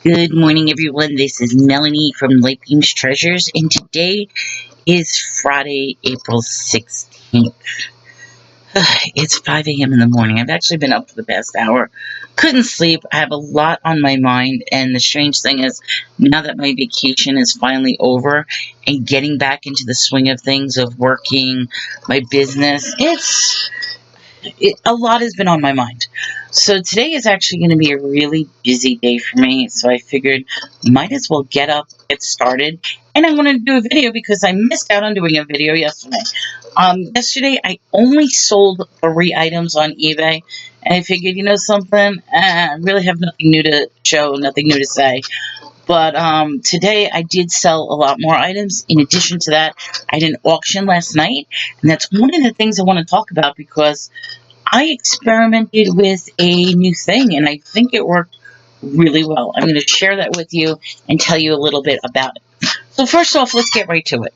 Good morning, everyone. This is Melanie from Light Beams Treasures, and today is Friday, April 16th. It's 5 a.m. in the morning. I've actually been up for the past hour. Couldn't sleep. I have a lot on my mind, and the strange thing is, now that my vacation is finally over and getting back into the swing of things of working my business, a lot has been on my mind. So today is actually going to be a really busy day for me. So I figured might as well get up, get started. And I want to do a video because I missed out on doing a video yesterday. Yesterday I only sold 3 items on eBay. And I figured, you know something? I really have nothing new to show, nothing new to say. But today I did sell a lot more items. In addition to that, I did an auction last night. And that's one of the things I want to talk about because I experimented with a new thing and I think it worked really well. I'm going to share that with you and tell you a little bit about it. So first off, let's get right to it.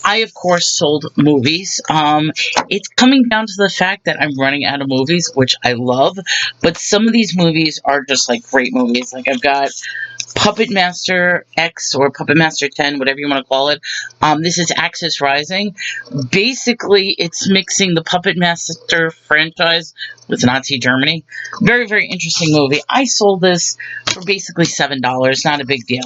I, of course, sold movies. It's coming down to the fact that I'm running out of movies, which I love, but some of these movies are just like great movies. Like I've got Puppet Master X or Puppet Master 10, whatever you want to call it. This is Axis Rising. Basically, it's mixing the Puppet Master franchise with Nazi Germany. Very, very interesting movie. I sold this for basically $7. Not a big deal.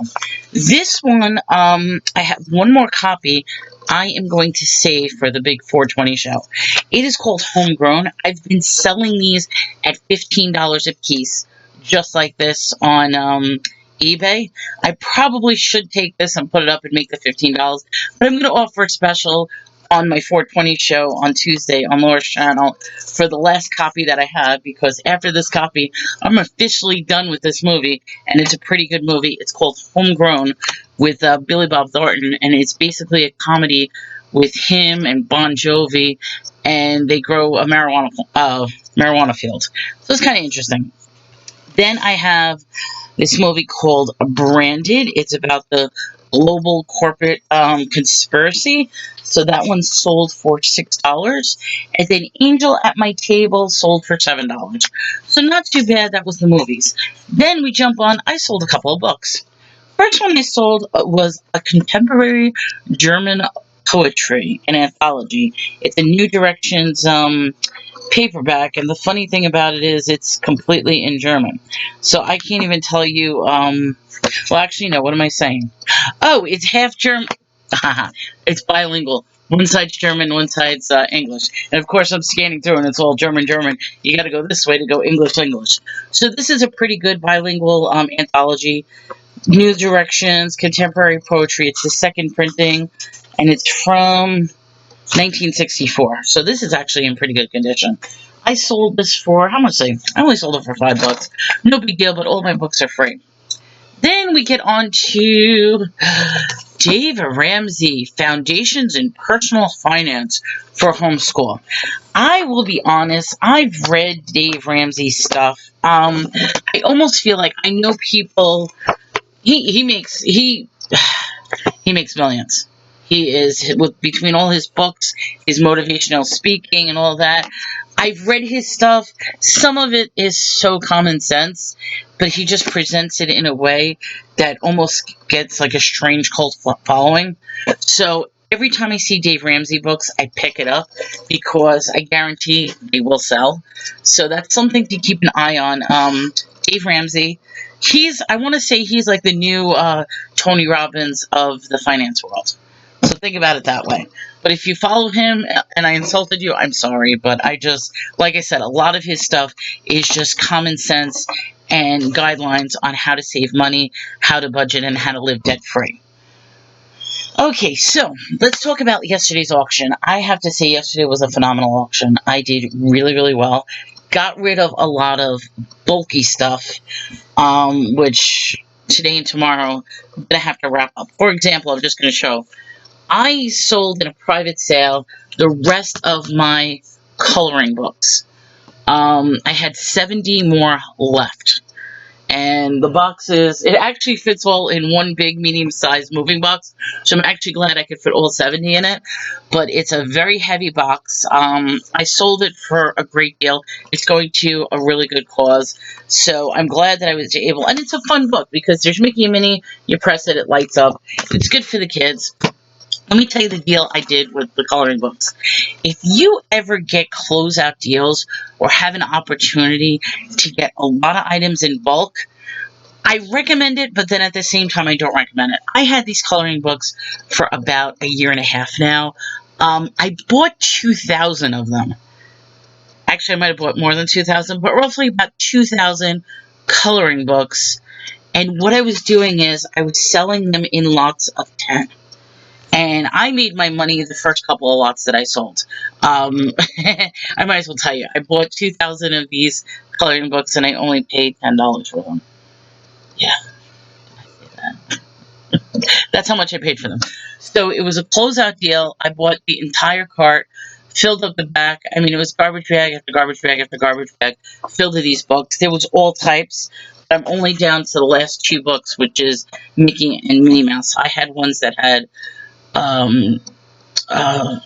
This one, I have one more copy I am going to save for the big 420 show. It is called Homegrown. I've been selling these at $15 a piece, just like this on eBay. I probably should take this and put it up and make the $15, but I'm going to offer a special on my 420 show on Tuesday on Laura's channel for the last copy that I have, because after this copy, I'm officially done with this movie, and it's a pretty good movie. It's called Homegrown with Billy Bob Thornton, and it's basically a comedy with him and Bon Jovi, and they grow a marijuana field. So it's kind of interesting. Then I have this movie called Branded. It's about the global corporate conspiracy. So that one sold for $6. And then Angel at My Table sold for $7. So not too bad. That was the movies. Then we jump on. I sold a couple of books. First one I sold was a contemporary German poetry, an anthology. It's a New Directions paperback, and the funny thing about it is it's completely in German. So I can't even tell you, well, actually, no, what am I saying? Oh, it's half German. It's bilingual. One side's German, one side's English. And of course, I'm scanning through and it's all German, German. You got to go this way to go English, English. So this is a pretty good bilingual anthology. New Directions, contemporary poetry. It's the second printing, and it's from 1964. So this is actually in pretty good condition. I sold this for, how much? I only sold it for $5. No big deal, but all my books are free. Then we get on to Dave Ramsey, Foundations in Personal Finance for Homeschool. I will be honest, I've read Dave Ramsey's stuff. I almost feel like I know people. He makes millions. He is, with between all his books, his motivational speaking and all that. I've read his stuff. Some of it is so common sense, but he just presents it in a way that almost gets like a strange cult following. So every time I see Dave Ramsey books, I pick it up because I guarantee they will sell. So that's something to keep an eye on. Dave Ramsey, I want to say he's like the new Tony Robbins of the finance world. So think about it that way. But if you follow him and I insulted you, I'm sorry. But like I said, a lot of his stuff is just common sense and guidelines on how to save money, how to budget, and how to live debt free. Okay, so let's talk about yesterday's auction. I have to say, yesterday was a phenomenal auction. I did really, really well. Got rid of a lot of bulky stuff, which today and tomorrow I'm going to have to wrap up. For example, I'm just going to show. I sold in a private sale the rest of my coloring books. I had 70 more left. And the boxes, it actually fits all in one big medium-sized moving box. So I'm actually glad I could fit all 70 in it. But it's a very heavy box. I sold it for a great deal. It's going to a really good cause. So I'm glad that I was able, and it's a fun book because there's Mickey and Minnie. You press it, it lights up. It's good for the kids. Let me tell you the deal I did with the coloring books. If you ever get closeout deals or have an opportunity to get a lot of items in bulk, I recommend it, but then at the same time, I don't recommend it. I had these coloring books for about a year and a half now. I bought 2,000 of them. Actually, I might have bought more than 2,000, but roughly about 2,000 coloring books. And what I was doing is I was selling them in lots of 10. And I made my money the first couple of lots that I sold. I might as well tell you, I bought 2,000 of these coloring books and I only paid $10 for them. Yeah, that's how much I paid for them. So it was a closeout deal. I bought the entire cart, filled up the back. I mean, it was garbage bag after garbage bag after garbage bag filled with these books. There was all types. I'm only down to the last two books, which is Mickey and Minnie Mouse. I had ones that had um,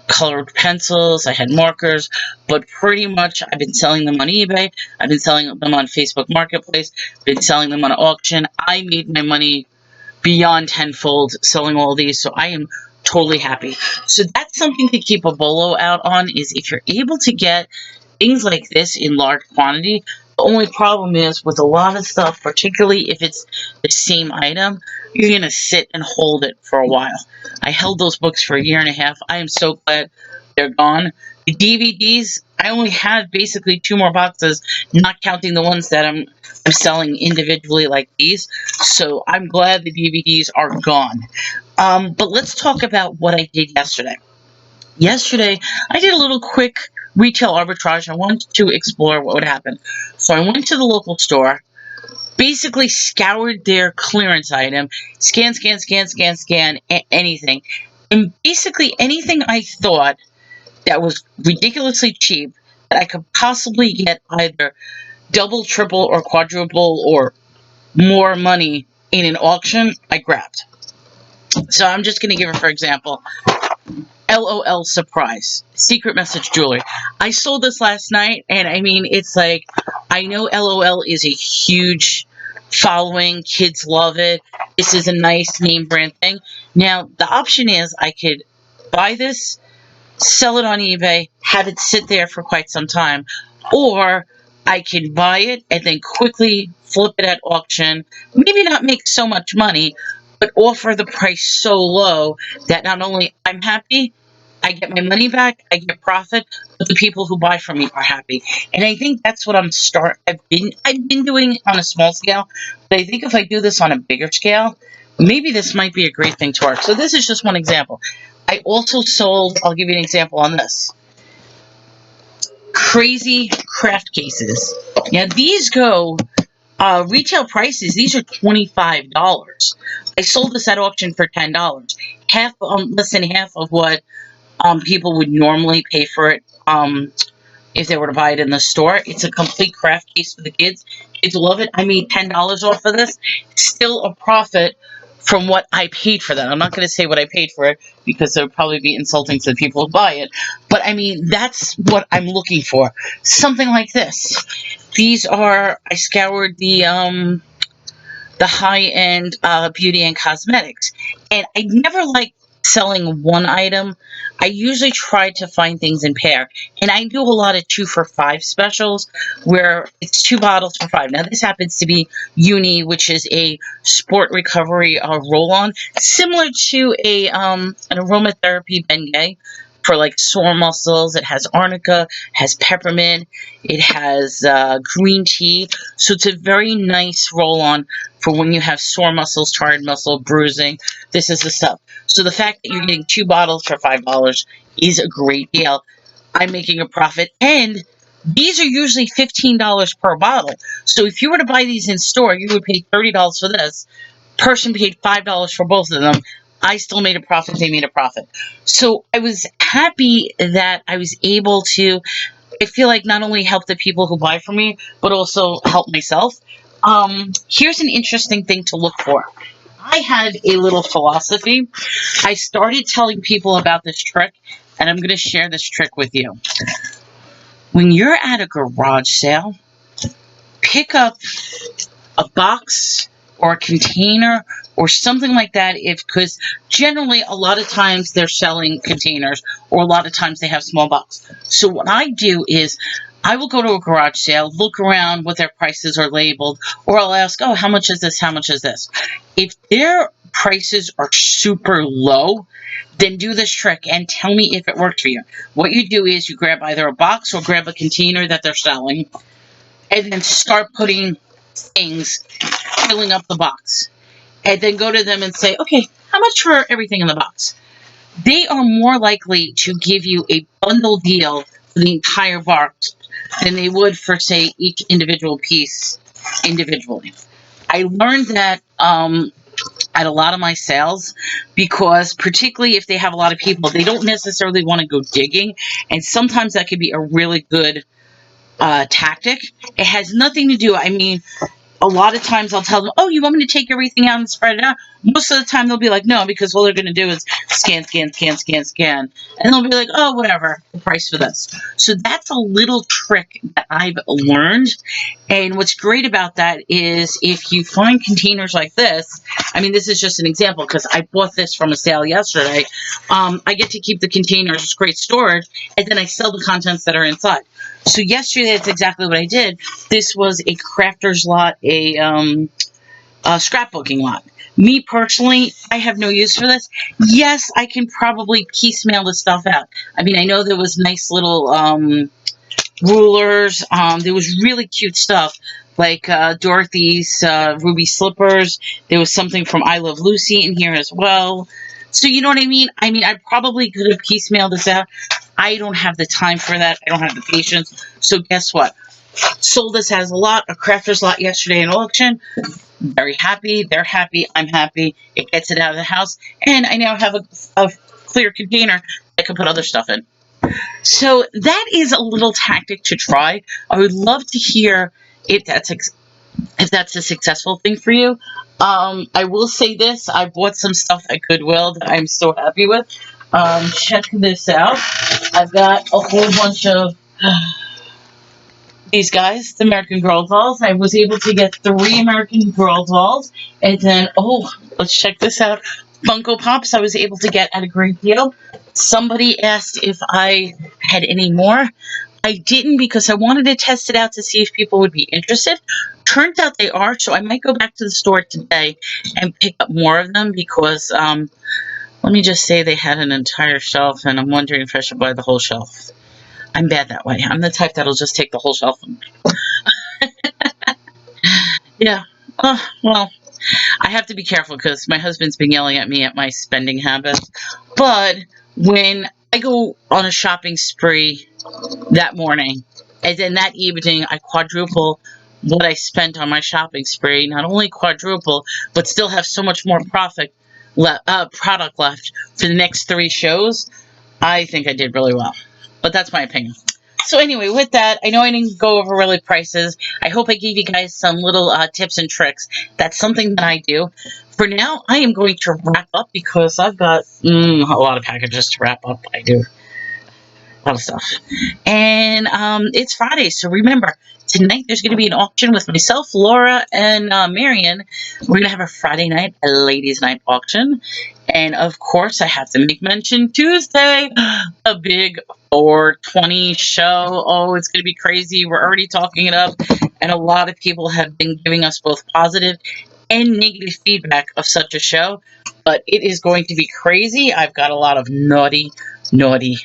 colored pencils. I had markers, but pretty much I've been selling them on eBay. I've been selling them on Facebook Marketplace. Been selling them on auction. I made my money beyond tenfold selling all these, so I am totally happy. So that's something to keep a bolo out on, is if you're able to get things like this in large quantity. The only problem is with a lot of stuff, particularly if it's the same item, you're going to sit and hold it for a while. I held those books for a year and a half. I am so glad they're gone. The DVDs, I only have basically two more boxes, not counting the ones that I'm selling individually like these. So I'm glad the DVDs are gone. But let's talk about what I did yesterday. Yesterday, I did a little quick retail arbitrage. I wanted to explore what would happen. So I went to the local store, basically scoured their clearance item, scan, anything. And basically anything I thought that was ridiculously cheap that I could possibly get either double, triple, or quadruple or more money in an auction, I grabbed. So I'm just going to give it for example. LOL surprise. Secret message jewelry. I sold this last night, and I mean, it's like, I know LOL is a huge following. Kids love it. This is a nice name brand thing. Now, the option is I could buy this, sell it on eBay, have it sit there for quite some time, or I can buy it and then quickly flip it at auction, maybe not make so much money, but offer the price so low that not only I'm happy, I get my money back, I get profit, but the people who buy from me are happy. And I think that's what I've been doing on a small scale, but I think if I do this on a bigger scale, maybe this might be a great thing to work. So this is just one example. I also sold, I'll give you an example on this. Crazy craft cases. Now these go retail prices, these are $25. I sold this at auction for $10. Less than half of what people would normally pay for it if they were to buy it in the store. It's a complete craft case for the kids. Kids love it. I made $10 off of this. Still a profit from what I paid for that. I'm not going to say what I paid for it because it would probably be insulting to the people who buy it. But I mean, that's what I'm looking for. Something like this. I scoured the high-end beauty and cosmetics. And I never like selling one item. I usually try to find things in pair. And I do a lot of 2 for $5 specials where it's 2 bottles for $5. Now, this happens to be Uni, which is a sport recovery roll-on, similar to an aromatherapy Bengay for like sore muscles. It has arnica, has peppermint, it has green tea. So it's a very nice roll-on for when you have sore muscles, tired muscle, bruising. This is the stuff. So the fact that you're getting 2 bottles for $5 is a great deal. I'm making a profit, and these are usually $15 per bottle. So if you were to buy these in store, you would pay $30 for this. Person paid $5 for both of them. I still made a profit. They made a profit. So I was happy that I was able to, I feel like, not only help the people who buy from me, but also help myself. Here's an interesting thing to look for. I had a little philosophy. I started telling people about this trick, and I'm going to share this trick with you. When you're at a garage sale, pick up a box or a container or something like that, if because generally a lot of times they're selling containers, or a lot of times they have small box. So what I do is I will go to a garage sale, look around what their prices are labeled, or I'll ask, oh, how much is this, how much is this? If their prices are super low, then do this trick and tell me if it worked for you. What you do is you grab either a box or grab a container that they're selling, and then start putting things, filling up the box, and then go to them and say, okay, how much for everything in the box? They are more likely to give you a bundle deal for the entire box than they would for, say, each individual piece individually. I learned that at a lot of my sales, because particularly if they have a lot of people, they don't necessarily want to go digging, and sometimes that could be a really good tactic. It has nothing to do, I mean, a lot of times I'll tell them, oh, you want me to take everything out and spread it out? Most of the time they'll be like, no, because all they're going to do is scan, scan, scan, scan, scan. And they'll be like, oh, whatever, the price for this. So that's a little trick that I've learned. And what's great about that is if you find containers like this, I mean, this is just an example because I bought this from a sale yesterday. I get to keep the containers, it's great storage, and then I sell the contents that are inside. So yesterday, that's exactly what I did. This was a crafter's lot, a scrapbooking lot. Me personally, I have no use for this. Yes, I can probably piecemeal the stuff out. I mean, I know there was nice little rulers. There was really cute stuff like Dorothy's ruby slippers. There was something from I Love Lucy in here as well. So you know what I mean? I mean, I probably could have piecemealed this out. I don't have the time for that. I don't have the patience. So guess what? Sold this as a crafter's lot yesterday in auction. Very happy. They're happy. I'm happy. It gets it out of the house. And I now have a clear container I can put other stuff in. So that is a little tactic to try. I would love to hear if that's a successful thing for you. I will say this: I bought some stuff at Goodwill that I'm so happy with. Check this out. I've got a whole bunch of these guys, the American Girl dolls. I was able to get 3 American Girl dolls, and then let's check this out. Funko Pops I was able to get at a great deal. Somebody asked if I had any more. I didn't because I wanted to test it out to see if people would be interested. Turns out they are, so I might go back to the store today and pick up more of them because let me just say they had an entire shelf, and I'm wondering if I should buy the whole shelf. I'm bad that way. I'm the type that'll just take the whole shelf. Yeah. Well, I have to be careful because my husband's been yelling at me at my spending habits. But when I go on a shopping spree that morning, and then that evening I quadruple what I spent on my shopping spree, not only quadruple, but still have so much more product left for the next 3 shows, I think I did really well. But that's my opinion. So anyway, with that, I know I didn't go over really prices. I hope I gave you guys some little tips and tricks. That's something that I do. For now, I am going to wrap up because I've got a lot of packages to wrap up. I do a lot of stuff. And it's Friday, so remember, tonight there's going to be an auction with myself, Laura, and Marion. We're going to have a Friday night, a ladies' night auction. And of course, I have to make mention Tuesday, a big 420 show. Oh, it's going to be crazy. We're already talking it up. And a lot of people have been giving us both positive and negative feedback of such a show. But it is going to be crazy. I've got a lot of naughty. Wait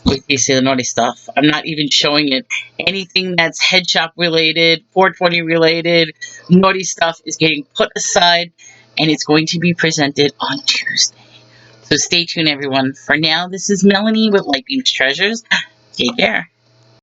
till you see the naughty stuff. I'm not even showing it. Anything that's head shop related, 420 related, naughty stuff is getting put aside, and it's going to be presented on Tuesday. So stay tuned, everyone. For now, this is Melanie with Lightbeam's Treasures. Take care.